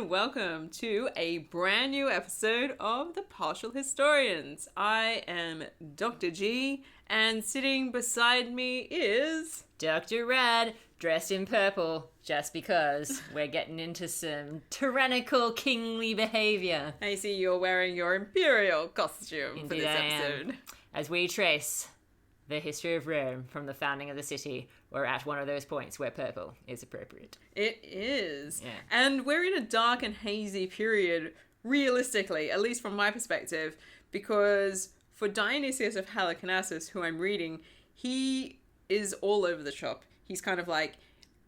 and welcome to a brand new episode of The Partial Historians. I am Dr. G, and sitting beside me is... Dr. Rad, dressed in purple, just because we're getting into some tyrannical kingly behaviour. I see you're wearing your imperial costume for this episode. As we trace the history of Rome from the founding of the city, we're at one of those points where purple is appropriate. It is. Yeah. And we're in a dark and hazy period, realistically, at least from my perspective, because for Dionysius of Halicarnassus, who I'm reading, he is all over the shop. He's kind of like,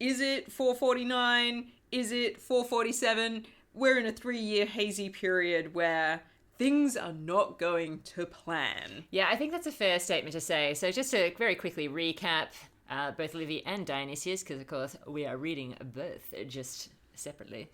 is it 449? Is it 447? We're in a 3-year hazy period where things are not going to plan. Yeah, I think that's a fair statement to say. So just to very quickly recap, both Livy and Dionysius, because of course we are reading both just separately.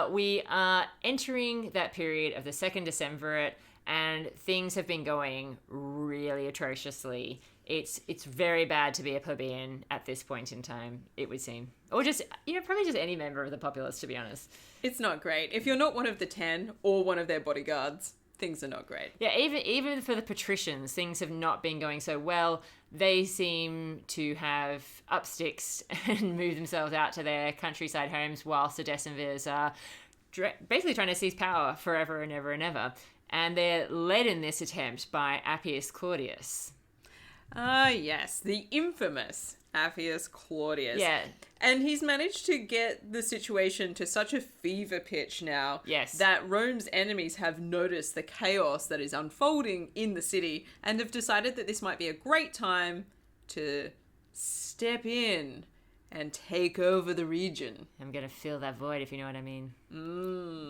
We are entering that period of the Second Decemvirate, and things have been going really atrociously. It's very bad to be a plebeian at this point in time, it would seem. Or just, probably just any member of the populace, to be honest. It's not great. If you're not one of the 10 or one of their bodyguards, things are not great. Yeah, even for the patricians, things have not been going so well. They seem to have up sticks and move themselves out to their countryside homes, whilst the Decemvirs are basically trying to seize power forever and ever and ever. And they're led in this attempt by Appius Claudius. Yes, the infamous Appius Claudius. Yeah. And he's managed to get the situation to such a fever pitch now, yes, that Rome's enemies have noticed the chaos that is unfolding in the city and have decided that this might be a great time to step in and take over the region. I'm going to fill that void, if you know what I mean.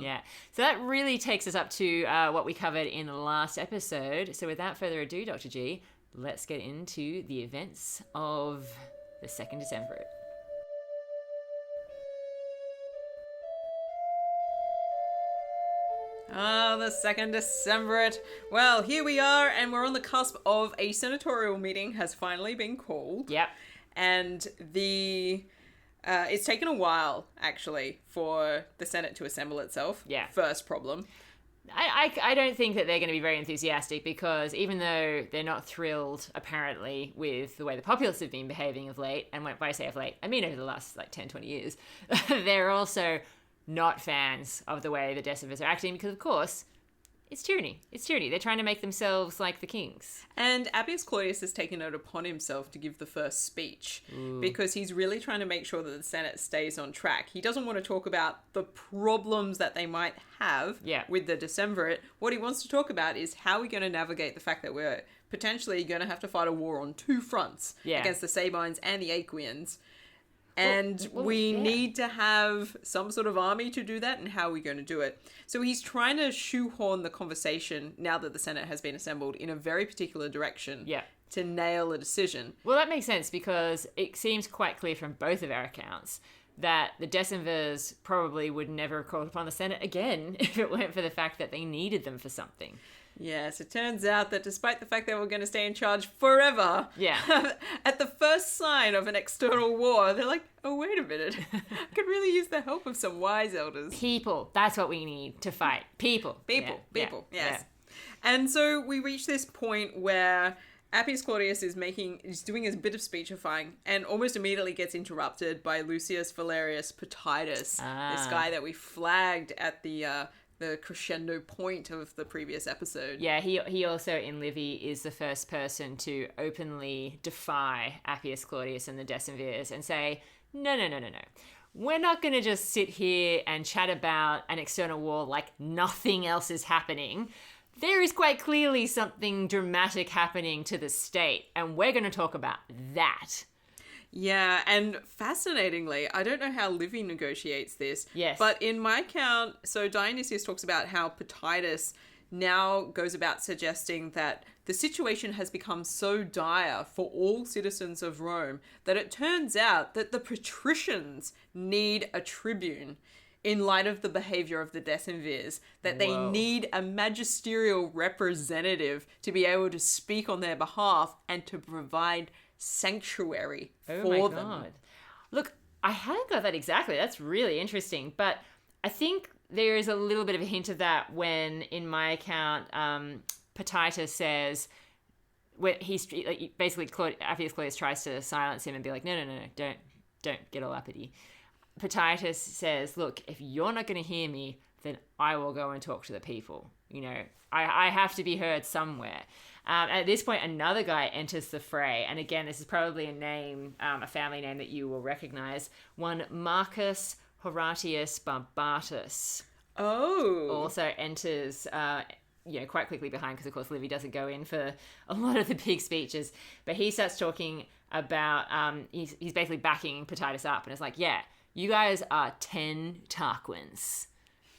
Yeah. So that really takes us up to what we covered in the last episode. So without further ado, Dr. G, let's get into the events of the Second Decemvirate. The Second Decemvirate. Well, here we are, and we're on the cusp of a senatorial meeting has finally been called. Yep. And it's taken a while, actually, for the Senate to assemble itself. Yeah. First problem. I don't think that they're going to be very enthusiastic, because even though they're not thrilled, apparently, with the way the populace have been behaving of late, and when I say of late, I mean over the last 10, 20 years, they're also not fans of the way the Decemvirs are acting, because, of course, it's tyranny. It's tyranny. They're trying to make themselves like the kings. And Appius Claudius has taken it upon himself to give the first speech, because he's really trying to make sure that the Senate stays on track. He doesn't want to talk about the problems that they might have with the Decemvirate. What he wants to talk about is how we're going to navigate the fact that we're potentially going to have to fight a war on 2 fronts against the Sabines and the Aequians. And we need to have some sort of army to do that, and how are we going to do it? So he's trying to shoehorn the conversation, now that the Senate has been assembled, in a very particular direction to nail a decision. Well, that makes sense, because it seems quite clear from both of our accounts that the Decemvirs probably would never have called upon the Senate again if it weren't for the fact that they needed them for something. Yes, it turns out that despite the fact that we're going to stay in charge forever, at the first sign of an external war, they're like, oh, wait a minute, I could really use the help of some wise elders. People, that's what we need to fight. People, yes. Yeah. And so we reach this point where Appius Claudius is doing a bit of speechifying, and almost immediately gets interrupted by Lucius Valerius Potitus, this guy that we flagged at the crescendo point of the previous episode. Yeah, he also in Livy is the first person to openly defy Appius Claudius and the Decemvirs and say, no. We're not going to just sit here and chat about an external war like nothing else is happening. There is quite clearly something dramatic happening to the state, and we're going to talk about that. Yeah, and fascinatingly, I don't know how Livy negotiates this. Yes. But in my count, so Dionysius talks about how Potitus now goes about suggesting that the situation has become so dire for all citizens of Rome that it turns out that the patricians need a tribune in light of the behavior of the Decemvirs, that they need a magisterial representative to be able to speak on their behalf and to provide sanctuary for them. God. Look, I hadn't got that exactly. That's really interesting. But I think there is a little bit of a hint of that when, in my account, Petitus says, when he's basically Appius Claudius tries to silence him and be like, no, don't get all uppity. Petitus says, look, if you're not going to hear me, then I will go and talk to the people. You know, I have to be heard somewhere. At this point, another guy enters the fray. And again, this is probably a name, a family name that you will recognize. One Marcus Horatius Barbatus. Oh. Also enters, quite quickly behind, because of course Livy doesn't go in for a lot of the big speeches. But he starts talking about, he's basically backing Petitus up. And it's like, yeah, you guys are 10 Tarquins.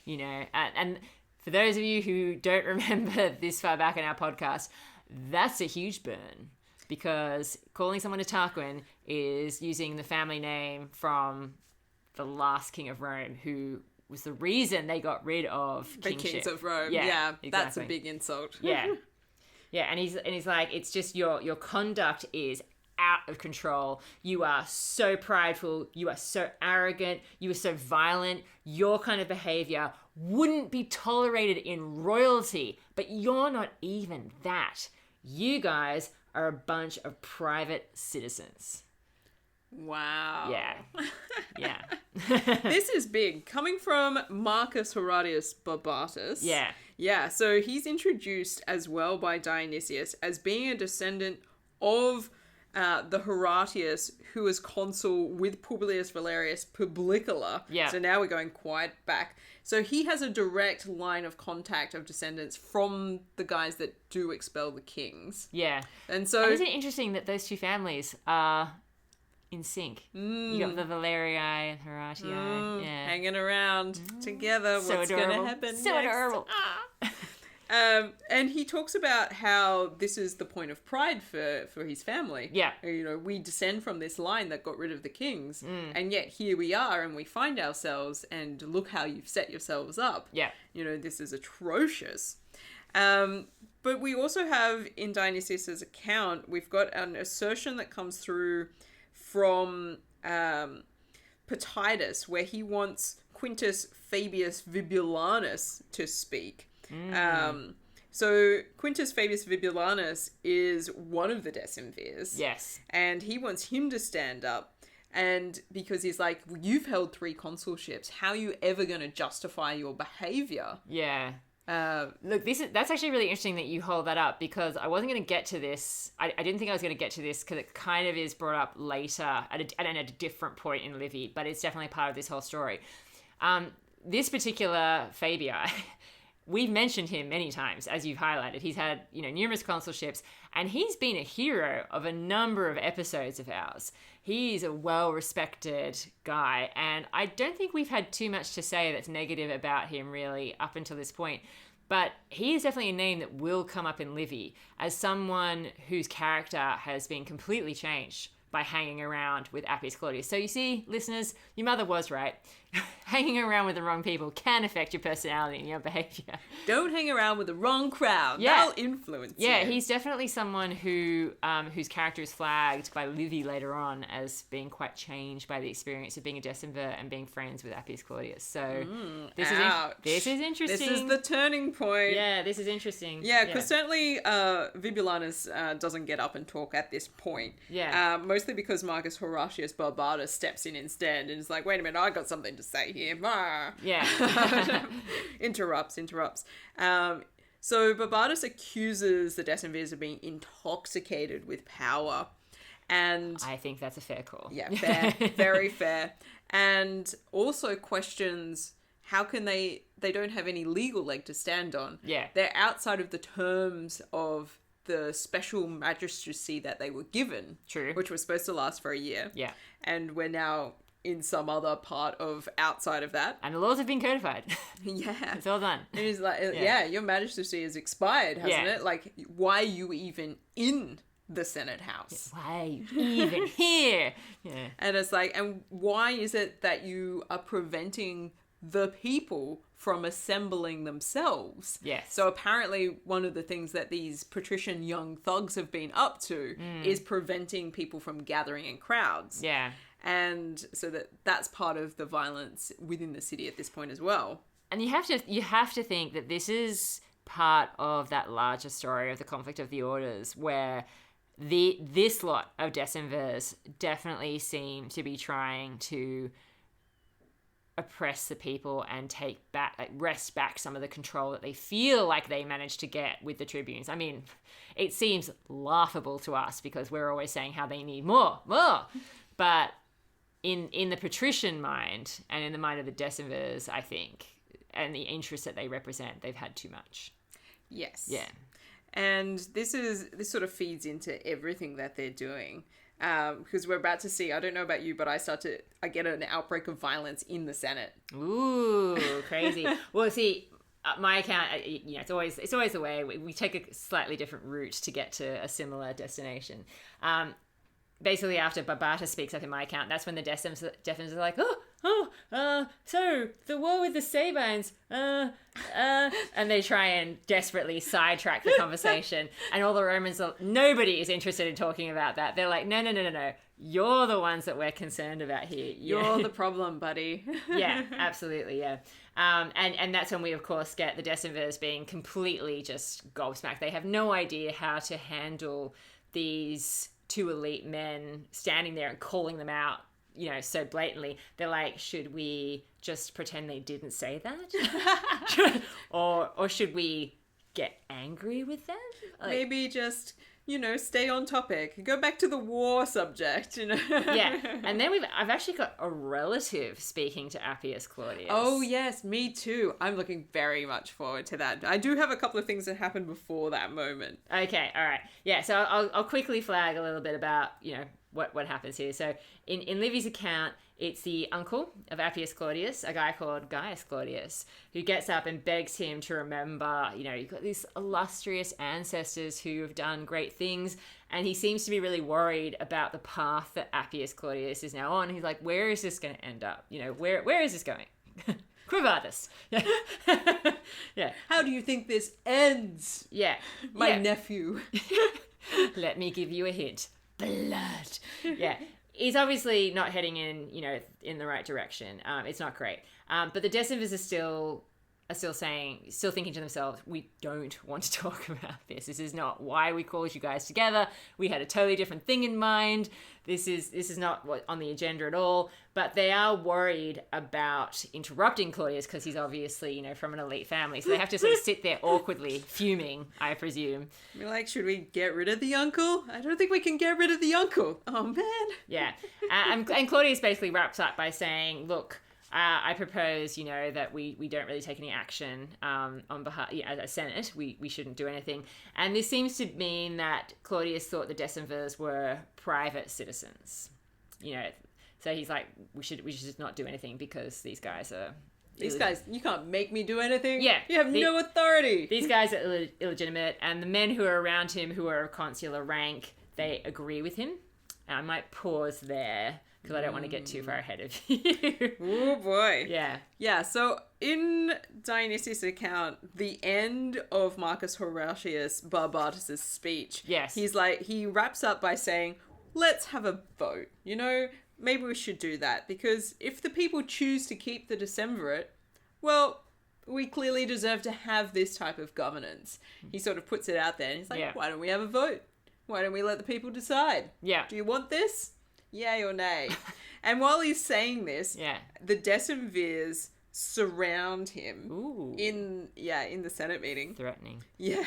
You know, and for those of you who don't remember this far back in our podcast, that's a huge burn, because calling someone a Tarquin is using the family name from the last king of Rome, who was the reason they got rid of kingship. The kings of Rome. Yeah, exactly. That's a big insult. Yeah. And he's like, it's just your conduct is out of control. You are so prideful. You are so arrogant. You are so violent. Your kind of behavior wouldn't be tolerated in royalty, but you're not even that. You guys are a bunch of private citizens. Wow. Yeah. This is big. Coming from Marcus Horatius Barbatus. Yeah, so he's introduced as well by Dionysius as being a descendant of the Horatius, who was consul with Publius Valerius Publicola. Yeah. So now we're going quite back. So he has a direct line of contact of descendants from the guys that do expel the kings. Yeah. And so... And isn't it interesting that those two families are in sync? You got the Valerii and Horatii. Yeah. Hanging around together. So What's going to happen so next? Adorable. And he talks about how this is the point of pride for his family. Yeah. You know, we descend from this line that got rid of the kings. And yet here we are and we find ourselves, and look how you've set yourselves up. Yeah. You know, this is atrocious. But we also have in Dionysius' account, we've got an assertion that comes through from Petitus, where he wants Quintus Fabius Vibulanus to speak. So Quintus Fabius Vibulanus is one of the Decemvirs. Yes. And he wants him to stand up. And because he's like, well, you've held 3 consulships. How are you ever going to justify your behavior? Yeah. Look, that's actually really interesting that you hold that up, because I wasn't going to get to this. I didn't think I was going to get to this, because it kind of is brought up later at a different point in Livy, but it's definitely part of this whole story. This particular Fabia, we've mentioned him many times, as you've highlighted. He's had, numerous consulships, and he's been a hero of a number of episodes of ours. He's a well-respected guy, and I don't think we've had too much to say that's negative about him, really, up until this point. But he is definitely a name that will come up in Livy as someone whose character has been completely changed by hanging around with Appius Claudius. So you see, listeners, your mother was right. Hanging around with the wrong people can affect your personality and your behavior. Don't hang around with the wrong crowd. Yeah. That'll influence you. Yeah, he's definitely someone who whose character is flagged by Livy later on as being quite changed by the experience of being a decemvir and being friends with Appius Claudius. So this is interesting. This is the turning point. Yeah, this is interesting. Yeah, because certainly Vibulanus doesn't get up and talk at this point. Yeah. Mostly because Marcus Horatius Barbatus steps in instead and is like, wait a minute, I got something to say here. Yeah. interrupts. So Barbatus accuses the Decemvirs of being intoxicated with power. And I think that's a fair call. Yeah, fair. Very fair. And also questions how can they don't have any legal leg to stand on. Yeah. They're outside of the terms of the special magistracy that they were given. True. Which was supposed to last for a year. Yeah. And we're now in some other part of outside of that. And the laws have been codified. Yeah. It's all done. And he's like, yeah, your magistracy has expired, hasn't it? Like, why are you even in the Senate House? Why are you even here? Yeah. And it's like, and why is it that you are preventing the people from assembling themselves. Yes. So apparently one of the things that these patrician young thugs have been up to is preventing people from gathering in crowds. Yeah. And so that's part of the violence within the city at this point as well. And you have to think that this is part of that larger story of the conflict of the orders, where this lot of Decemvirs definitely seem to be trying to oppress the people and wrest back some of the control that they feel like they managed to get with the tribunes. I mean, it seems laughable to us because we're always saying how they need more. But in the patrician mind and in the mind of the Decemvirs, I think, and the interests that they represent, they've had too much. Yes. Yeah. And this sort of feeds into everything that they're doing. Because we're about to see, I don't know about you, but I get an outbreak of violence in the Senate. Ooh, crazy. Well, see, my account, it's always the way we take a slightly different route to get to a similar destination. Basically, after Barbata speaks up in my account, that's when the Decemvirs are like, so the war with the Sabines, and they try and desperately sidetrack the conversation, and all the Romans nobody is interested in talking about that. They're like, no, you're the ones that we're concerned about here. You're the problem, buddy. Yeah, absolutely, yeah. And that's when we, of course, get the Decemvirs being completely just gobsmacked. They have no idea how to handle these two elite men standing there and calling them out, so blatantly. They're like, should we just pretend they didn't say that? or should we get angry with them? Maybe just, stay on topic. Go back to the war subject, Yeah. And then I've actually got a relative speaking to Appius Claudius. Oh, yes, me too. I'm looking very much forward to that. I do have a couple of things that happened before that moment. Okay, all right. Yeah, so I'll quickly flag a little bit about, what happens here. So in Livy's account, it's the uncle of Appius Claudius, a guy called Gaius Claudius, who gets up and begs him to remember, you've got these illustrious ancestors who have done great things, and he seems to be really worried about the path that Appius Claudius is now on. He's like, where is this going to end up? Where is this going? Quo vadis? Yeah. Yeah. How do you think this ends? Yeah. My nephew. Let me give you a hint. Blood. Yeah. He's obviously not heading in the right direction. It's not great. But the Decemvirs are still thinking to themselves, we don't want to talk about this. This is not why we called you guys together. We had a totally different thing in mind. This is not what on the agenda at all. But they are worried about interrupting Claudius because he's obviously, from an elite family. So they have to sort of sit there awkwardly fuming, I presume. We're like, should we get rid of the uncle? I don't think we can get rid of the uncle. Oh, man. Yeah. And Claudius basically wraps up by saying, look, I propose, that we don't really take any action on behalf, as a Senate. We shouldn't do anything. And this seems to mean that Claudius thought the Decemvirs were private citizens. So he's like, we should just not do anything because these guys are... These guys, you can't make me do anything. Yeah. You have no authority. These guys are illegitimate. And the men who are around him, who are of consular rank, they agree with him. And I might pause there because I don't want to get too far ahead of you. Oh, boy. Yeah. Yeah, so in Dionysius' account, the end of Marcus Horatius Barbatus' speech, yes, he wraps up by saying, let's have a vote. Maybe we should do that because if the people choose to keep the Decemvirate, well, we clearly deserve to have this type of governance. He sort of puts it out there and he's like, why don't we have a vote? Why don't we let the people decide? Yeah. Do you want this? Yay or nay? And while he's saying this, the Decemvirs surround him. Ooh. in the Senate meeting. Threatening. Yeah.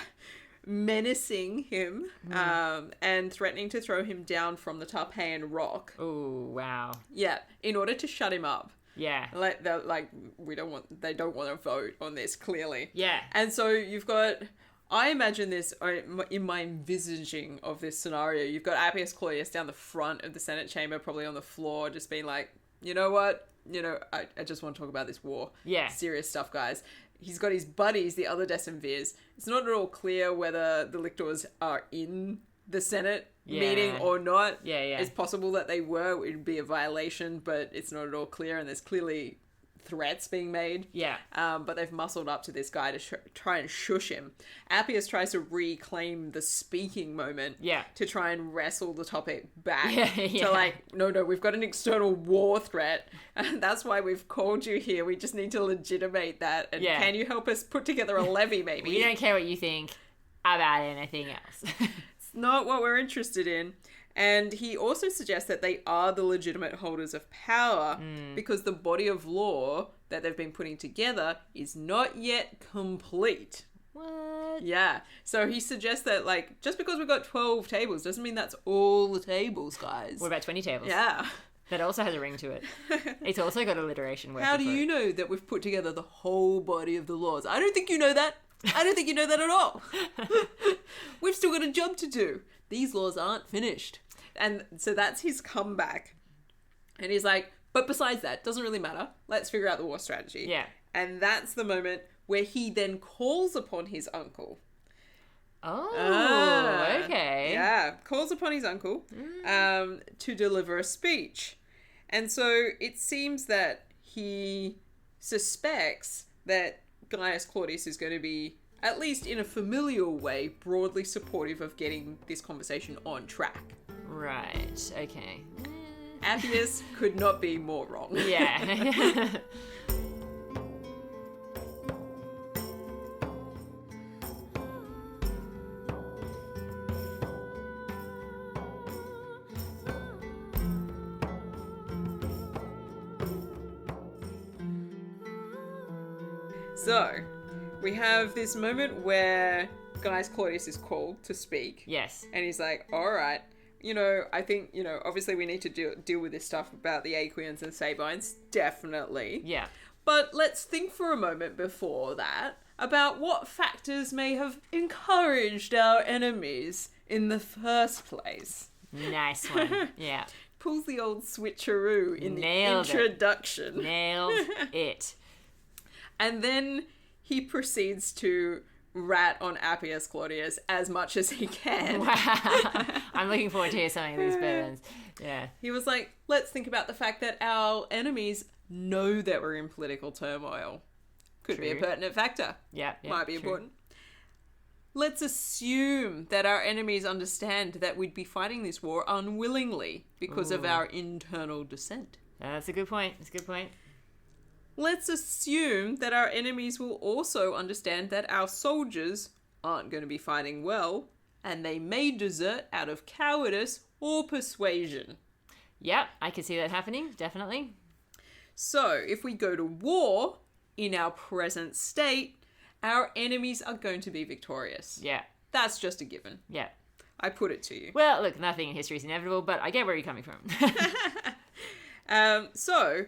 Menacing him and threatening to throw him down from the Tarpeian rock. Oh, wow. Yeah, in order to shut him up. Yeah. They don't want to vote on this, clearly. Yeah. And so you've got, I imagine this in my envisaging of this scenario, you've got Appius Claudius down the front of the Senate chamber, probably on the floor, just being like, you know what? I just want to talk about this war. Yeah. Serious stuff, guys. He's got his buddies, the other Decemvirs. It's not at all clear whether the lictors are in the Senate meeting or not. Yeah. It's possible that they were. It would be a violation, but it's not at all clear. And there's clearly threats being made. Yeah. But they've muscled up to this guy to try and shush him. Appius tries to reclaim the speaking moment. Yeah. To try and wrestle the topic back. Yeah. To like, no, we've got an external war threat. And that's why we've called you here. We just need to legitimate that. And can you help us put together a levy, maybe? We don't care what you think about anything else. It's not what we're interested in. And he also suggests that they are the legitimate holders of power because the body of law that they've been putting together is not yet complete. What? Yeah. So he suggests that, like, just because we've got 12 tables doesn't mean that's all the tables, guys. What about 20 tables? Yeah. That also has a ring to it. It's also got alliteration. How do you know that we've put together the whole body of the laws? I don't think you know that. I don't think you know that at all. We've still got a job to do. These laws aren't finished. And so that's his comeback. And he's like, but besides that, doesn't really matter. Let's figure out the war strategy. Yeah. And that's the moment where he then calls upon his uncle. Oh, okay. Yeah, calls upon his uncle to deliver a speech. And so it seems that he suspects that Gaius Claudius is going to be, at least in a familial way, broadly supportive of getting this conversation on track. Right, okay. Appius could not be more wrong. Yeah. So, we have this moment where Gaius Claudius is called to speak. Yes. And he's like, all right, I think, obviously we need to deal with this stuff about the Aequians and Sabines. Definitely. Yeah. But let's think for a moment before that about what factors may have encouraged our enemies in the first place. Nice one. Yeah. Pulls the old switcheroo in Nailed the introduction. Nailed it. And then he proceeds to rat on Appius Claudius as much as he can. Wow. I'm looking forward to hear something of these bourbons. Yeah. He was like, let's think about the fact that our enemies know that we're in political turmoil. Could be a pertinent factor. Yeah. Might be important. Let's assume that our enemies understand that we'd be fighting this war unwillingly because of our internal dissent. That's a good point. Let's assume that our enemies will also understand that our soldiers aren't going to be fighting well, and they may desert out of cowardice or persuasion. Yep, I can see that happening, definitely. So, if we go to war in our present state, our enemies are going to be victorious. Yeah. That's just a given. Yeah. I put it to you. Well, look, nothing in history is inevitable, but I get where you're coming from. So,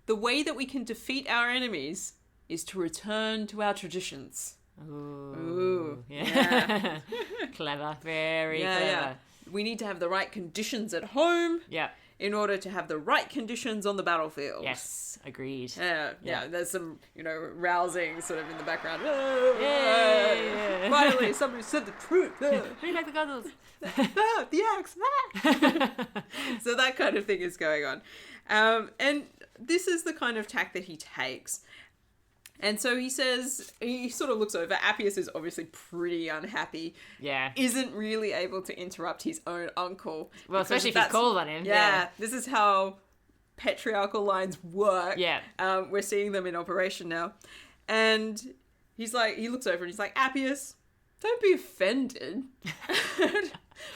the way that we can defeat our enemies is to return to our traditions. Ooh. Yeah. Clever. Very clever. Yeah. We need to have the right conditions at home. Yeah. In order to have the right conditions on the battlefield. Yes, agreed. Yeah. There's some, rousing sort of in the background. Yay! Finally, somebody said the truth. Bring back the guns. The axe. So that kind of thing is going on. And this is the kind of tack that he takes. And so he says, he sort of looks over. Appius is obviously pretty unhappy. Yeah. Isn't really able to interrupt his own uncle. Well, especially if he's called on him. Yeah. This is how patriarchal lines work. Yeah. We're seeing them in operation now. And he's like, he looks over and he's like, Appius, don't be offended.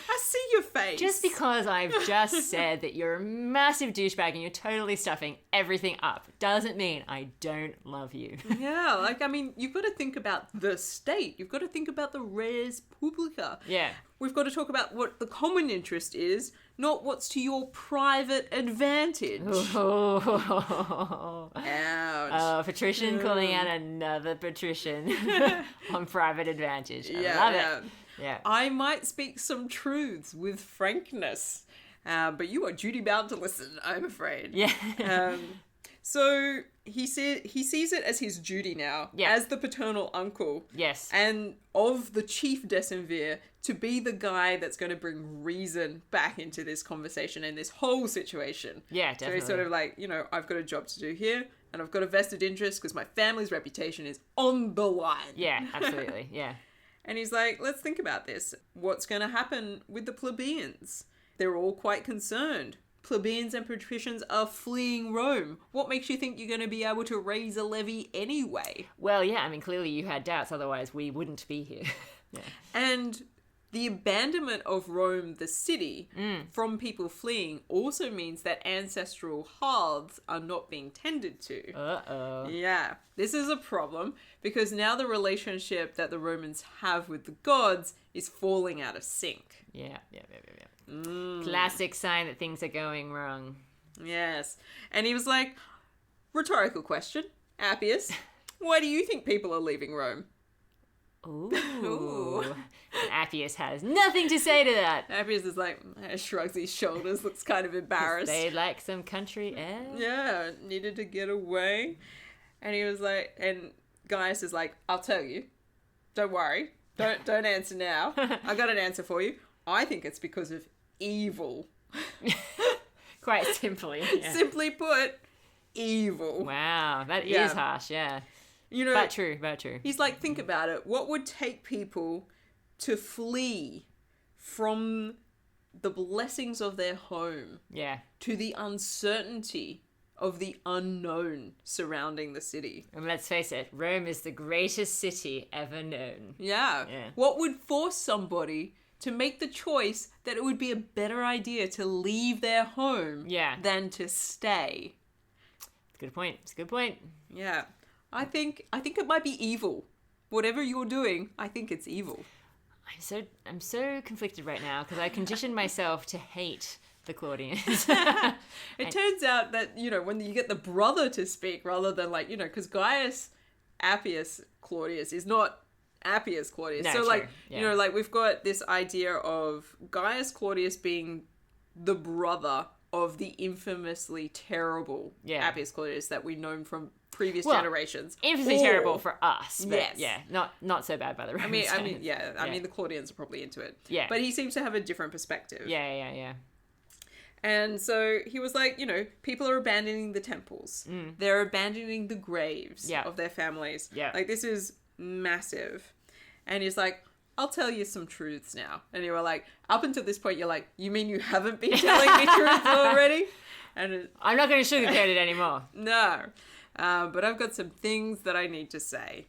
I see your face. Just because I've just said that you're a massive douchebag and you're totally stuffing everything up doesn't mean I don't love you. Yeah, you've got to think about the state. You've got to think about the res publica. Yeah. We've got to talk about what the common interest is, not what's to your private advantage. Oh. Ouch. Oh, patrician calling out another patrician on private advantage. I love it. Yeah. I might speak some truths with frankness, but you are duty bound to listen, I'm afraid. Yeah. So he sees it as his duty now, as the paternal uncle. Yes. And of the chief Decemvir to be the guy that's going to bring reason back into this conversation and this whole situation. Yeah, definitely. So he's sort of like, I've got a job to do here. and I've got a vested interest because my family's reputation is on the line. Yeah, absolutely. Yeah. And he's like, let's think about this. What's going to happen with the plebeians? They're all quite concerned. Plebeians and patricians are fleeing Rome. What makes you think you're going to be able to raise a levy anyway? Well, yeah, I mean, clearly you had doubts, otherwise we wouldn't be here. Yeah. And the abandonment of Rome, the city, from people fleeing also means that ancestral hearths are not being tended to. Uh-oh. Yeah, this is a problem because now the relationship that the Romans have with the gods is falling out of sync. Yeah. Classic sign that things are going wrong. Yes. And he was like, rhetorical question, Appius, why do you think people are leaving Rome? Ooh. And Appius has nothing to say to that. Appius is like, shrugs his shoulders, looks kind of embarrassed. They like some country air. Yeah, needed to get away. And he was like, and Gaius is like, I'll tell you. Don't worry. Don't answer now. I got an answer for you. I think it's because of evil. Quite simply. Yeah. Simply put, evil. Wow, that is harsh, yeah. You know, but true. He's like, think about it. What would take people to flee from the blessings of their home to the uncertainty of the unknown surrounding the city? And let's face it, Rome is the greatest city ever known. Yeah. What would force somebody to make the choice that it would be a better idea to leave their home than to stay? Good point. It's a good point. Yeah. I think it might be evil. Whatever you're doing, I think it's evil. I'm so conflicted right now because I conditioned myself to hate the Claudians. It turns out that, you know, when you get the brother to speak rather than like, you know, because Gaius Appius Claudius is not Appius Claudius. No, so true. like, you know, like we've got this idea of Gaius Claudius being the brother of the infamously terrible Appius Claudius that we've known from previous generations. Infamously terrible for us, but not so bad by the Romans. I mean, the Claudians are probably into it. Yeah. But he seems to have a different perspective. Yeah. And so he was like, you know, people are abandoning the temples. They're abandoning the graves of their families. Yeah. Like, this is massive. And he's like, I'll tell you some truths now. And you were like, up until this point, you're like, you mean you haven't been telling me truths already? And I'm not going to sugarcoat it anymore. No. But I've got some things that I need to say.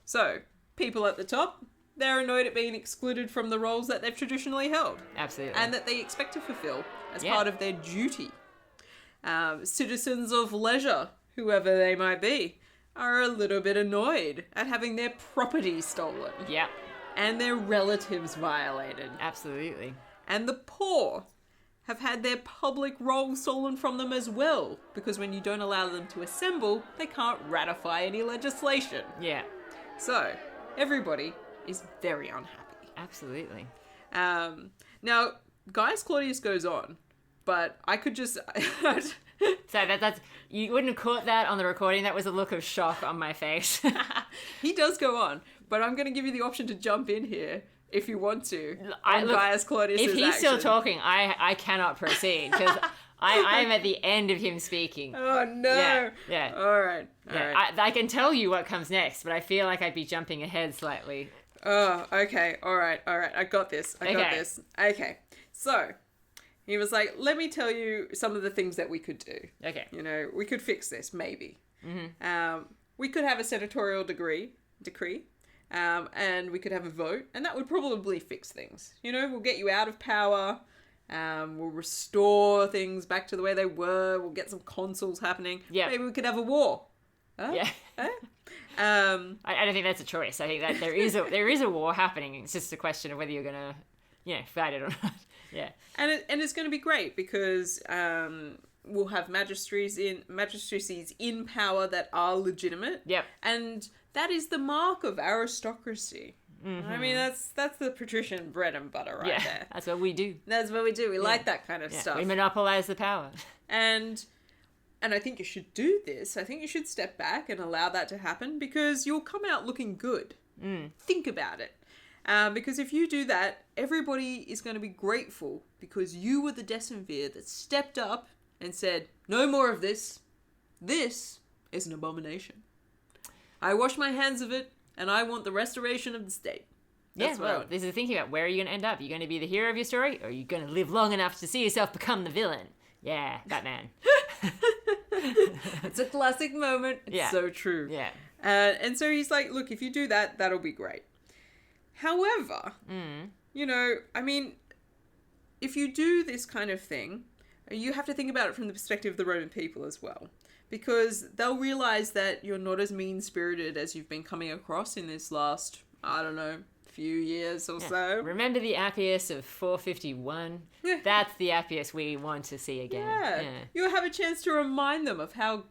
So, people at the top, they're annoyed at being excluded from the roles that they've traditionally held. Absolutely. And that they expect to fulfill as part of their duty. Citizens of leisure, whoever they might be, are a little bit annoyed at having their property stolen. Yeah. And their relatives violated. Absolutely. And the poor have had their public roles stolen from them as well, because when you don't allow them to assemble, they can't ratify any legislation. Yeah. So, everybody is very unhappy. Absolutely. Now, Gaius Claudius goes on, but I could just... So that's you wouldn't have caught that on the recording. That was a look of shock on my face. He does go on, but I'm going to give you the option to jump in here if you want to. Gaius Claudius' If he's action. still talking, I cannot proceed because I am at the end of him speaking. Oh no! Yeah. All right. I can tell you what comes next, but I feel like I'd be jumping ahead slightly. Oh, okay. All right. I got this. I got this. Okay. So, he was like, let me tell you some of the things that we could do. Okay. You know, we could fix this, maybe. Mm-hmm. We could have a senatorial decree, and we could have a vote, and that would probably fix things. You know, we'll get you out of power, we'll restore things back to the way they were, we'll get some consuls happening. Yeah. Maybe we could have a war. Yeah. I don't think that's a choice. I think that there is a war happening. It's just a question of whether you're gonna, fight it or not. Yeah. And it's going to be great because we'll have magistracies in power that are legitimate. Yep. And that is the mark of aristocracy. Mm-hmm. I mean, that's the patrician bread and butter right there. That's what we do. That's what we do. We like that kind of stuff. We monopolize the power. And I think you should do this. I think you should step back and allow that to happen because you'll come out looking good. Think about it. Because if you do that, everybody is going to be grateful because you were the Decemvir that stepped up and said, no more of this. This is an abomination. I wash my hands of it, and I want the restoration of the state. That's this is thinking about where are you going to end up? Are you going to be the hero of your story, or are you going to live long enough to see yourself become the villain? Yeah, Batman. It's a classic moment. It's so true. Yeah. And so he's like, look, if you do that, that'll be great. However, you know, I mean, if you do this kind of thing, you have to think about it from the perspective of the Roman people as well. Because they'll realize that you're not as mean-spirited as you've been coming across in this last, I don't know, few years or so. Remember the Appius of 451? That's the Appius we want to see again. Yeah. You'll have a chance to remind them of how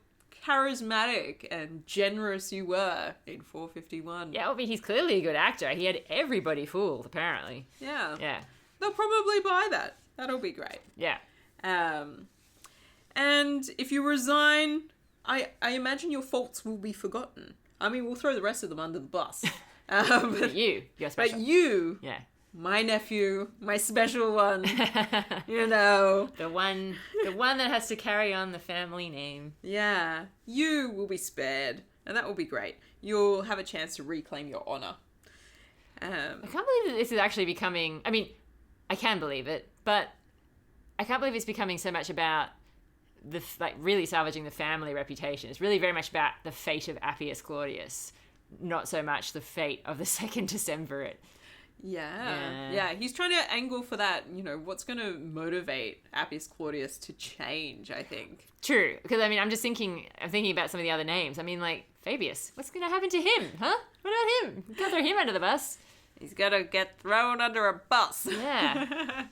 charismatic and generous you were in 451. Yeah, I mean, he's clearly a good actor. He had everybody fooled, apparently. Yeah. Yeah. They'll probably buy that. That'll be great. Yeah. And if you resign, I imagine your faults will be forgotten. I mean, we'll throw the rest of them under the bus. But you're special. But you, yeah, my nephew, my special one, you know. The one that has to carry on the family name. Yeah, you will be spared, and that will be great. You'll have a chance to reclaim your honour. I can't believe that this is actually becoming... I mean, I can believe it, but I can't believe it's becoming so much about really salvaging the family reputation. It's really very much about the fate of Appius Claudius, not so much the fate of the Second Decemvirate. Yeah. He's trying to angle for that, you know, what's going to motivate Appius Claudius to change, I think. True, because I mean, I'm thinking about some of the other names. I mean, like, Fabius, what's going to happen to him, huh? What about him? You can't throw him under the bus. He's going to get thrown under a bus. Yeah.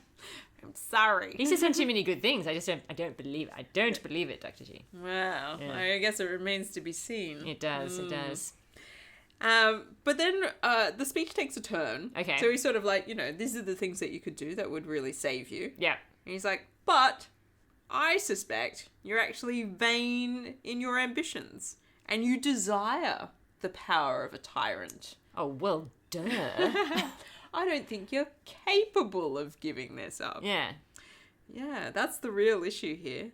I'm sorry. He's just done too many good things. I don't believe it. I don't believe it, Dr. G. Well, yeah. I guess it remains to be seen. It does, it does. But then the speech takes a turn. Okay. So he's sort of like, you know, these are the things that you could do that would really save you. Yeah. And he's like, but I suspect you're actually vain in your ambitions and you desire the power of a tyrant. Oh, well, duh. I don't think you're capable of giving this up. Yeah. Yeah, that's the real issue here.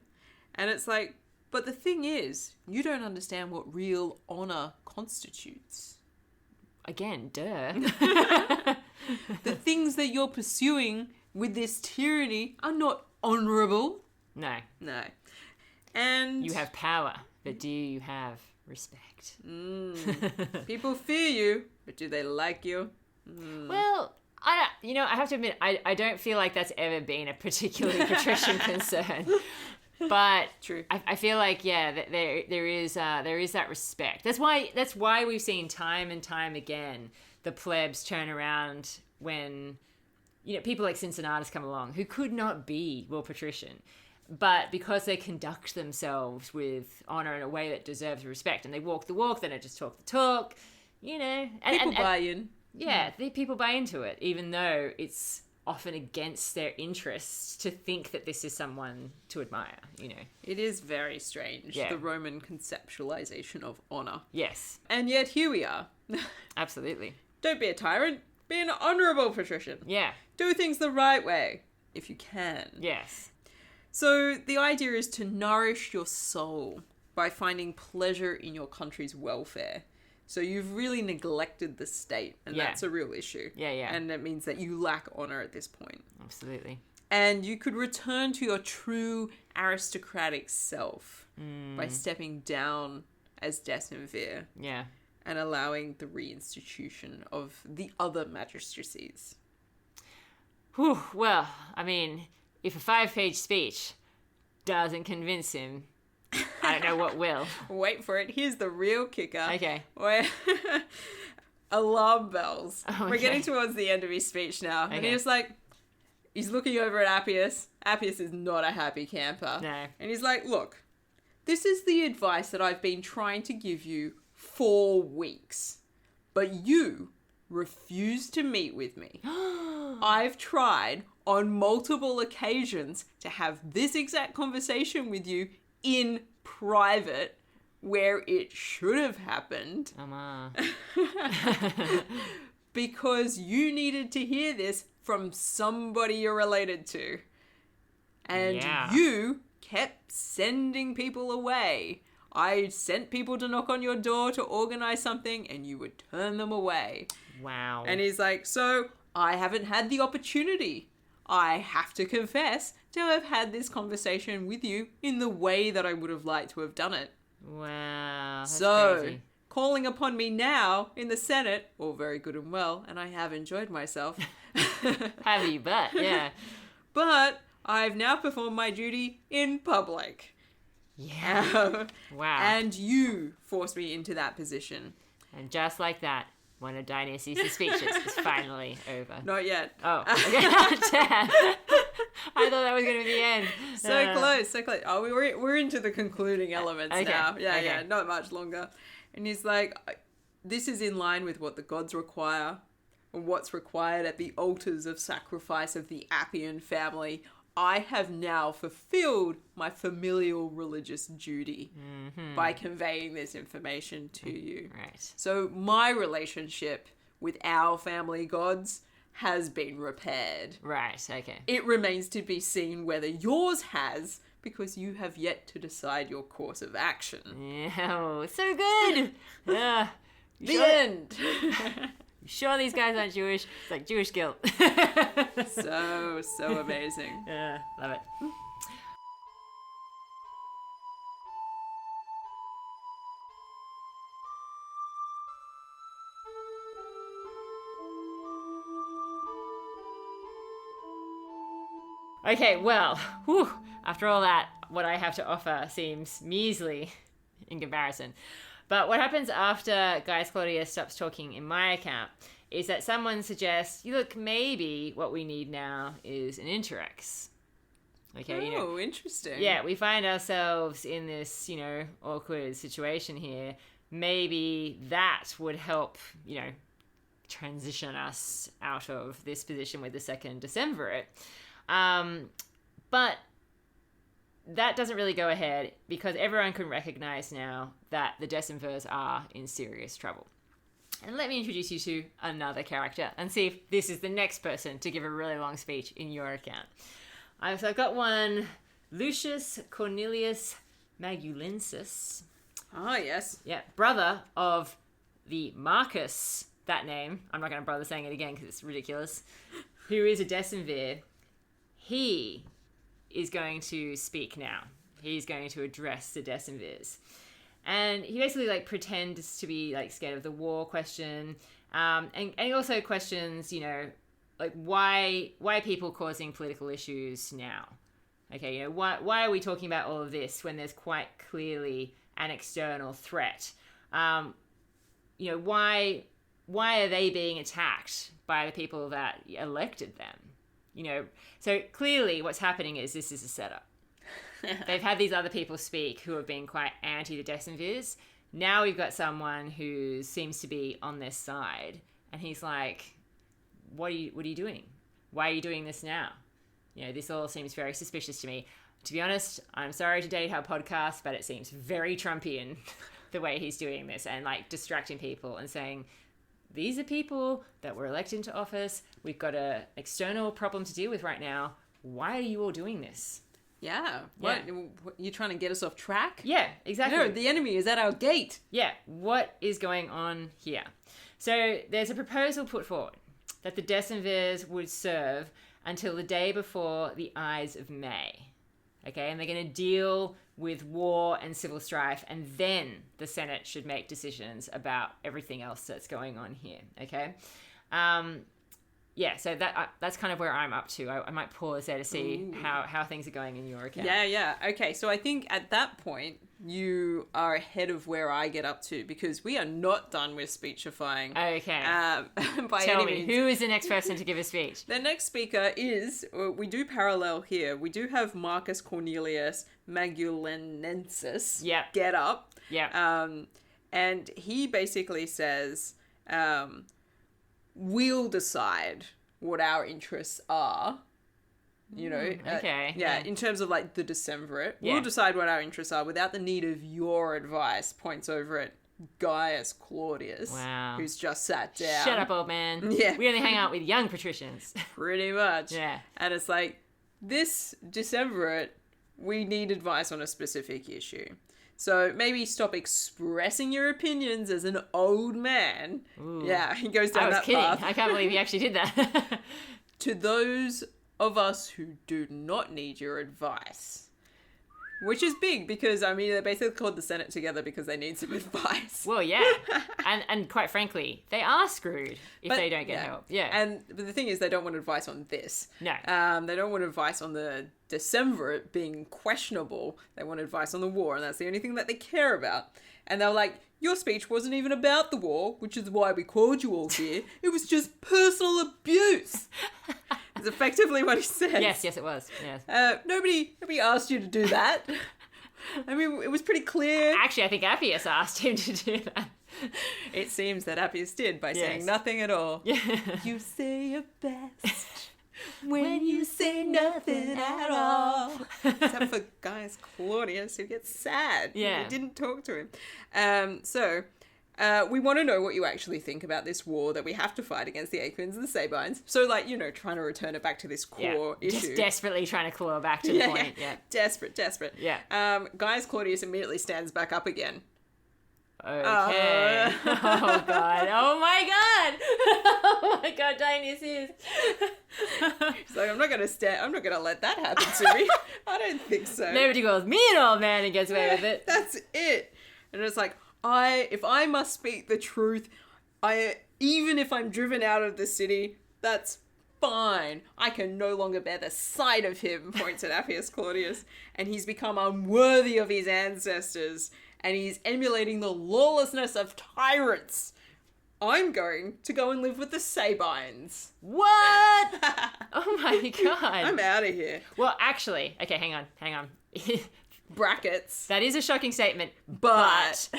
And it's like, but the thing is, you don't understand what real honour constitutes. Again, duh. The things that you're pursuing with this tyranny are not honourable. No. And you have power, but do you have respect? People fear you, but do they like you? Well, I have to admit, I don't feel like that's ever been a particularly patrician concern. But true. I feel like, yeah, there is that respect. That's why we've seen time and time again the plebs turn around when, you know, people like Cincinnatus come along who could not be more patrician, but because they conduct themselves with honour in a way that deserves respect, and they walk the walk, they don't just talk the talk, you know. People buy in. Yeah, people buy into it, even though it's often against their interests to think that this is someone to admire, you know. It is very strange, yeah. The Roman conceptualization of honour. Yes. And yet here we are. Absolutely. Don't be a tyrant. Be an honourable patrician. Yeah. Do things the right way, if you can. Yes. So the idea is to nourish your soul by finding pleasure in your country's welfare. So you've really neglected the state, and that's a real issue. Yeah. And it means that you lack honour at this point. Absolutely. And you could return to your true aristocratic self by stepping down as Decemvir. Yeah. And allowing the reinstitution of the other magistracies. Whew, well, I mean, if a 5-page speech doesn't convince him, I don't know what will. Wait for it. Here's the real kicker. Okay. Alarm bells. Oh, okay. We're getting towards the end of his speech now. Okay. And he's looking over at Appius. Appius is not a happy camper. No. And he's like, look, this is the advice that I've been trying to give you 4 weeks. But you refuse to meet with me. I've tried on multiple occasions to have this exact conversation with you in private where it should have happened. Because you needed to hear this from somebody you're related to. And you kept sending people away. I sent people to knock on your door to organize something and you would turn them away. Wow. And he's like, so I haven't had the opportunity, I have to confess, to have had this conversation with you in the way that I would have liked to have done it. Wow. That's so, crazy. Calling upon me now in the Senate, all very good and well, and I have enjoyed myself. Have you? But, yeah. But I've now performed my duty in public. Yeah. Wow. And you forced me into that position. And just like that, one of Dionysius' speeches is finally over. Not yet. Oh, okay. I thought that was going to be the end. So close, so close. Oh, we're into the concluding elements now. Yeah, not much longer. And he's like, this is in line with what the gods require, and what's required at the altars of sacrifice of the Appian family. I have now fulfilled my familial religious duty by conveying this information to you. Right. So my relationship with our family gods has been repaired. Right, okay. It remains to be seen whether yours has, because you have yet to decide your course of action. Yeah, oh, so good! Yeah. The end! Sure these guys aren't Jewish? It's like Jewish guilt. So amazing. Yeah, love it. Okay, well, after all that, what I have to offer seems measly in comparison. But what happens after Gaius Claudius stops talking in my account is that someone suggests, look, maybe what we need now is an interrex. Okay, interesting. Yeah, we find ourselves in this, awkward situation here. Maybe that would help, transition us out of this position with the Second Decemvirate. But that doesn't really go ahead because everyone can recognize now that the Decemvirs are in serious trouble. And let me introduce you to another character and see if this is the next person to give a really long speech in your account. So I've got one, Lucius Cornelius Magulensis. Ah, yes. Yeah, brother of the Marcus, that name. I'm not going to bother saying it again because it's ridiculous. Who is a Decemvir. He is going to speak now. He's going to address the Decemvirs. And he basically pretends to be scared of the war question. And he also questions, why are people causing political issues now? Okay, why are we talking about all of this when there's quite clearly an external threat? Why are they being attacked by the people that elected them? So clearly what's happening is this is a setup. They've had these other people speak who have been quite anti the Decemvirs. Now we've got someone who seems to be on their side, and he's like, what are you doing? Why are you doing this now? This all seems very suspicious to me. To be honest, I'm sorry to date our podcast, but it seems very Trumpian the way he's doing this and distracting people and saying, these are people that were elected into office. We've got an external problem to deal with right now. Why are you all doing this? Yeah. What? You're trying to get us off track? Yeah, exactly. No, the enemy is at our gate. Yeah. What is going on here? So there's a proposal put forward that the Decemvirs would serve until the day before the Ides of May. Okay, and they're going to deal with war and civil strife, and then the Senate should make decisions about everything else that's going on here. Okay, so that's kind of where I'm up to. I might pause there to see how things are going in your account. Yeah. Okay, so I think at that point you are ahead of where I get up to because we are not done with speechifying. Okay. By Tell any me, means. who is the next person to give a speech? The next speaker is, we do parallel here. We do have Marcus Cornelius Magulensis. Yeah. Get up. Yeah. And he basically says, we'll decide what our interests are. Okay. In terms of the Decemvirate, Yeah. we'll decide what our interests are without the need of your advice. Points over at Gaius Claudius, Wow. who's just sat down. Shut up, old man. Yeah. We only hang out with young patricians. Pretty much. Yeah. And it's this Decemvirate, we need advice on a specific issue. So maybe stop expressing your opinions as an old man. Ooh. Yeah, he goes down that path. I was kidding. I can't believe he actually did that. To those of us who do not need your advice. Which is big because, I mean, they basically called the Senate together because they need some advice. Well, yeah. and quite frankly, they are screwed if they don't get help. Yeah. But the thing is, they don't want advice on this. No. They don't want advice on the Decemvirate being questionable. They want advice on the war, and that's the only thing that they care about. And they're like, your speech wasn't even about the war, which is why we called you all here. It was just personal abuse. It's effectively what he says. Yes, it was. Yes. Nobody asked you to do that. I mean, it was pretty clear. Actually, I think Appius asked him to do that. It seems that Appius did by saying nothing at all. Yeah. You say your best when you say nothing at all. Except for Gaius Claudius, who gets sad. Yeah. We didn't talk to him. So we want to know what you actually think about this war that we have to fight against the Aequians and the Sabines. So, like, you know, trying to return it back to this core issue. Just desperately trying to claw back to the point. Yeah. Desperate. Yeah. Gaius Claudius immediately stands back up again. Okay. Oh god. Oh my god. Oh my god, Dionysius. He's like, I'm not gonna let that happen to me. I don't think so. Nobody calls me an old man and gets away with it. That's it. And it's like, if I must speak the truth, even if I'm driven out of the city, that's fine. I can no longer bear the sight of him, points at Appius Claudius, and he's become unworthy of his ancestors. And he's emulating the lawlessness of tyrants. I'm going to go and live with the Sabines. What? Oh my god. I'm out of here. Well, actually, okay, hang on. Brackets. That is a shocking statement, but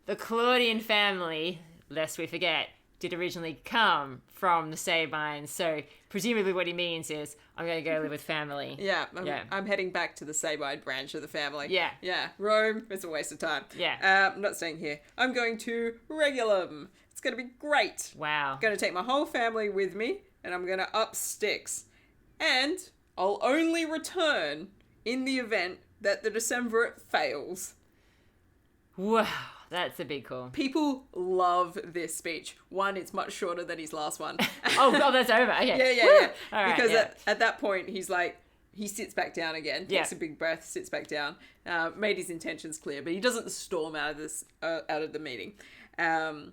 the Claudian family, lest we forget, did originally come from the Sabines. So presumably what he means is, I'm going to go live with family. Yeah, I'm heading back to the Sabine branch of the family. Yeah. Rome, it's a waste of time. Yeah. I'm not staying here. I'm going to Regulum. It's going to be great. Wow. I'm going to take my whole family with me, and I'm going to up Styx. And I'll only return in the event that the Decemvirate fails. Wow. That's a big call. People love this speech. One, it's much shorter than his last one. Oh, that's over. Okay. Yeah. All right, because at that point, he's like, he sits back down again, takes a big breath, sits back down, made his intentions clear, but he doesn't storm out of the meeting. But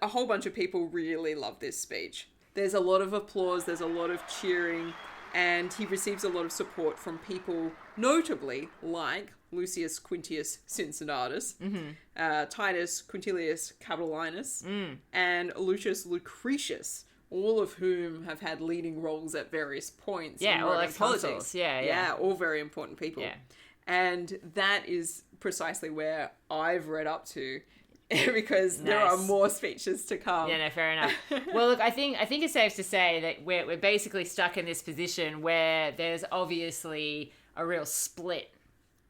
a whole bunch of people really love this speech. There's a lot of applause, there's a lot of cheering, and he receives a lot of support from people, notably like Lucius Quintius Cincinnatus, Titus Quintilius Capitolinus, and Lucius Lucretius, all of whom have had leading roles at various points in Roman politics. Yeah, all very important people. Yeah. And that is precisely where I've read up to, because there are more speeches to come. Yeah, no, fair enough. Well, look, I think it's safe to say that we're basically stuck in this position where there's obviously a real split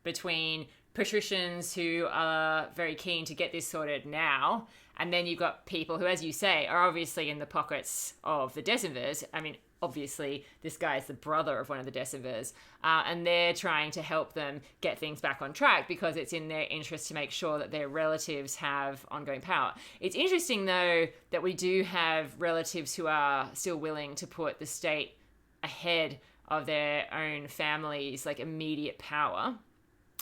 between patricians who are very keen to get this sorted now, and then you've got people who, as you say, are obviously in the pockets of the Decemvirs. I mean, obviously, this guy is the brother of one of the Decemvirs, and they're trying to help them get things back on track because it's in their interest to make sure that their relatives have ongoing power. It's interesting, though, that we do have relatives who are still willing to put the state ahead of their own families' like immediate power.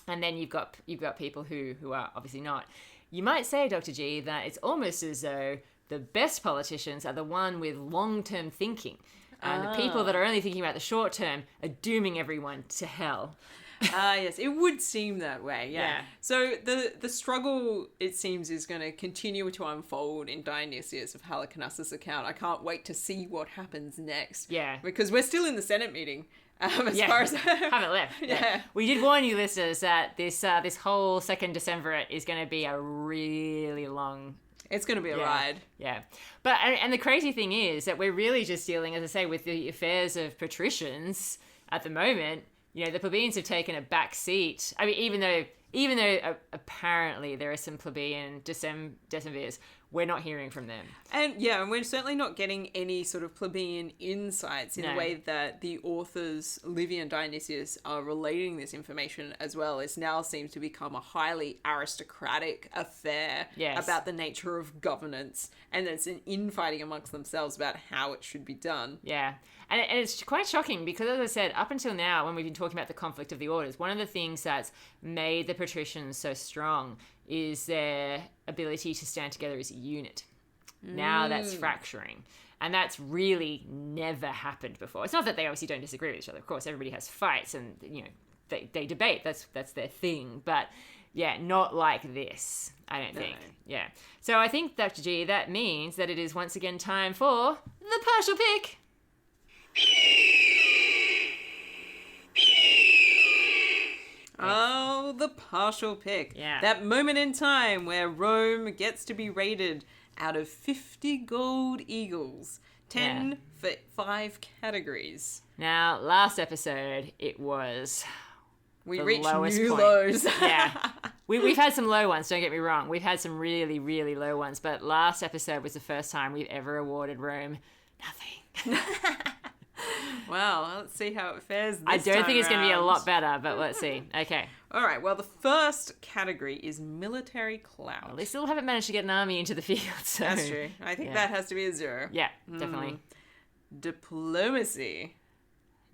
And then you've got people who are obviously not. You might say, Dr. G, that it's almost as though the best politicians are the one with long-term thinking. And the people that are only thinking about the short term are dooming everyone to hell. Yes, it would seem that way, yeah. So the struggle, it seems, is going to continue to unfold in Dionysius of Halicarnassus' account. I can't wait to see what happens next. Yeah. Because we're still in the Senate meeting. Far as haven't left. Yeah. We did warn you, listeners, that this whole Second Decemvirate is going to be a really long. It's going to be a ride. Yeah. But and the crazy thing is that we're really just dealing, as I say, with the affairs of patricians at the moment. You know, the plebeians have taken a back seat. I mean, even though apparently there are some plebeian Decemvirs, we're not hearing from them. And we're certainly not getting any sort of plebeian insights in the way that the authors, Livy and Dionysius, are relating this information as well. It now seems to become a highly aristocratic affair about the nature of governance, and it's an infighting amongst themselves about how it should be done. Yeah. And it's quite shocking because, as I said, up until now, when we've been talking about the conflict of the orders, one of the things that's made the patricians so strong is their ability to stand together as a unit. Now that's fracturing. And that's really never happened before. It's not that they obviously don't disagree with each other. Of course, everybody has fights and, they debate. That's their thing. But, not like this, I don't think. Yeah. So I think, Dr. G, that means that it is once again time for the partial pick. Oh, the partial pick. Yeah. That moment in time where Rome gets to be rated out of 50 gold eagles. 10 for 5 categories. Now, last episode, it was we reached new lows. We've had some low ones, don't get me wrong. We've had some really, really low ones. But last episode was the first time we've ever awarded Rome nothing. Well, let's see how it fares this I don't think it's going to be a lot round. better, but let's see. Okay. All right. Well, the first category is military clout. Well, they still haven't managed to get an army into the field. So. That's true. I think that has to be a 0. Yeah, definitely. Diplomacy.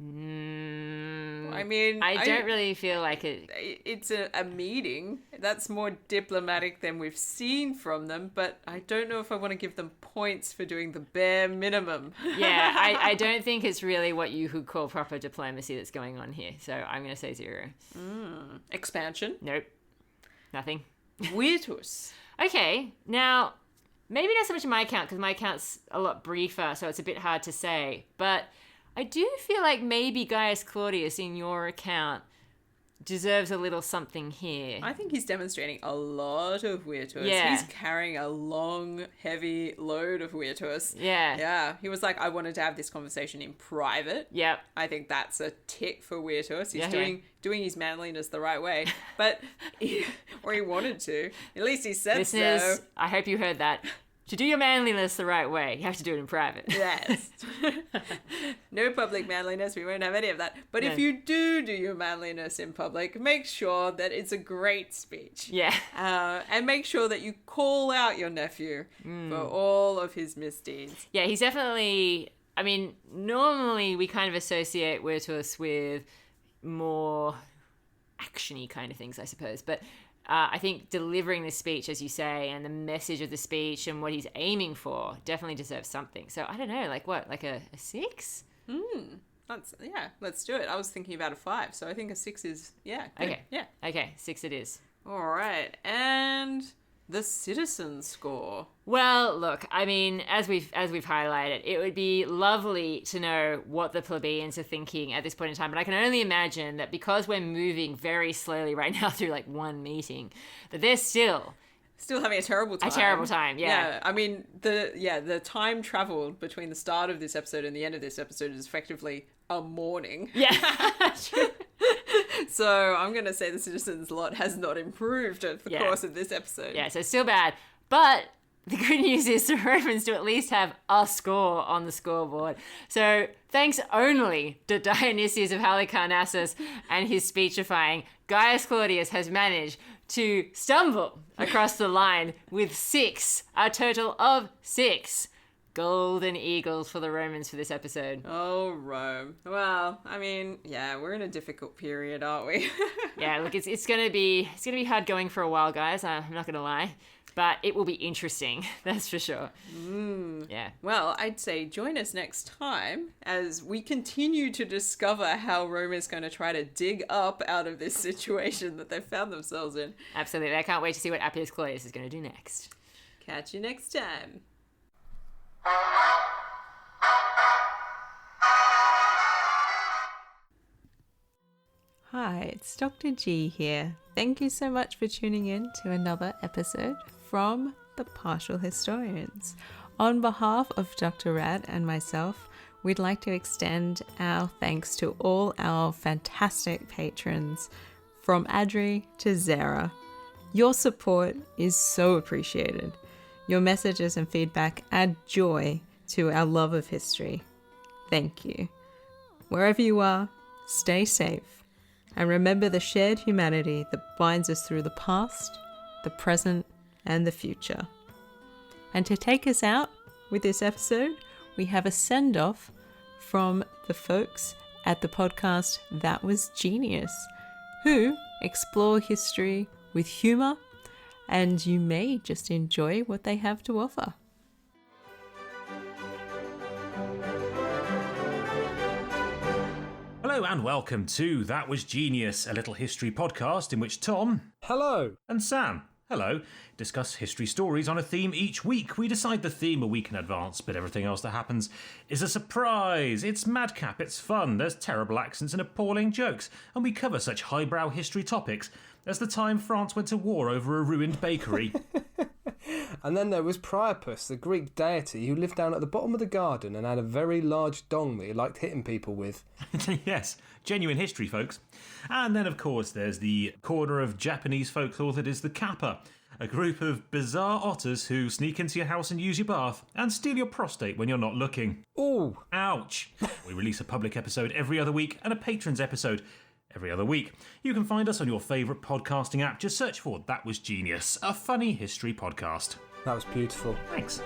I mean, I don't really feel like it. It's a meeting. That's more diplomatic than we've seen from them, but I don't know if I want to give them points for doing the bare minimum. Yeah, I don't think it's really what you could call proper diplomacy that's going on here. So I'm going to say 0. Expansion? Nope. Nothing. Virtus. Okay, now, maybe not so much in my account, because my account's a lot briefer, so it's a bit hard to say, but I do feel like maybe Gaius Claudius in your account deserves a little something here. I think he's demonstrating a lot of virtus. Yeah. He's carrying a long, heavy load of virtus. Yeah. Yeah. He was like, I wanted to have this conversation in private. Yep. I think that's a tick for virtus. He's doing his manliness the right way. But, or he wanted to. At least he said Listeners, so. I hope you heard that. To do your manliness the right way, you have to do it in private. Yes. No public manliness. We won't have any of that. But if you do your manliness in public, make sure that it's a great speech. Yeah. And make sure that you call out your nephew for all of his misdeeds. Yeah, he's definitely... I mean, normally we kind of associate virtus with more action-y kind of things, I suppose. But... I think delivering this speech, as you say, and the message of the speech and what he's aiming for definitely deserves something. So I don't know, like what, like a 6? Let's do it. I was thinking about a 5, so I think a 6 is good. Okay. Yeah. Okay, 6 it is. All right, and the citizen score. Well, look, I mean, as we've highlighted, it would be lovely to know what the plebeians are thinking at this point in time, but I can only imagine that because we're moving very slowly right now through like one meeting, that they're still having a terrible time. A terrible time, yeah. Yeah, I mean, the time traveled between the start of this episode and the end of this episode is effectively a morning. Yeah. So I'm going to say the citizens' lot has not improved over the course of this episode. Yeah, so it's still bad. But the good news is the Romans do at least have a score on the scoreboard. So thanks only to Dionysius of Halicarnassus and his speechifying, Gaius Claudius has managed to stumble across the line with a total of 6 golden eagles for the Romans for this episode. Oh, Rome. Well, I mean, yeah, we're in a difficult period, aren't we? Yeah, look, it's gonna be hard going for a while, guys. I'm not gonna lie, but it will be interesting. That's for sure. Yeah. Well, I'd say join us next time as we continue to discover how Rome is going to try to dig up out of this situation that they've found themselves in. Absolutely. I can't wait to see what Appius Claudius is going to do next. Catch you next time. Hi, it's Dr. G here. Thank you so much for tuning in to another episode from The Partial Historians. On behalf of Dr. Rad and myself, we'd like to extend our thanks to all our fantastic patrons, from Adri to Zara. Your support is so appreciated. Your messages and feedback add joy to our love of history. Thank you. Wherever you are, stay safe. And remember the shared humanity that binds us through the past, the present, and the future. And to take us out with this episode, we have a send-off from the folks at the podcast That Was Genius, who explore history with humour, and you may just enjoy what they have to offer. Hello and welcome to That Was Genius, a little history podcast in which Tom... Hello. And Sam... Hello. Discuss history stories on a theme each week. We decide the theme a week in advance, but everything else that happens is a surprise. It's madcap, it's fun, there's terrible accents and appalling jokes, and we cover such highbrow history topics as the time France went to war over a ruined bakery. And then there was Priapus, the Greek deity who lived down at the bottom of the garden and had a very large dong that he liked hitting people with. Yes, genuine history, folks. And then, of course, there's the corner of Japanese folklore that is the Kappa, a group of bizarre otters who sneak into your house and use your bath and steal your prostate when you're not looking. Ooh. Ouch. We release a public episode every other week and a patrons episode every other week. You can find us on your favourite podcasting app. Just search for That Was Genius, a funny history podcast. That was beautiful. Thanks.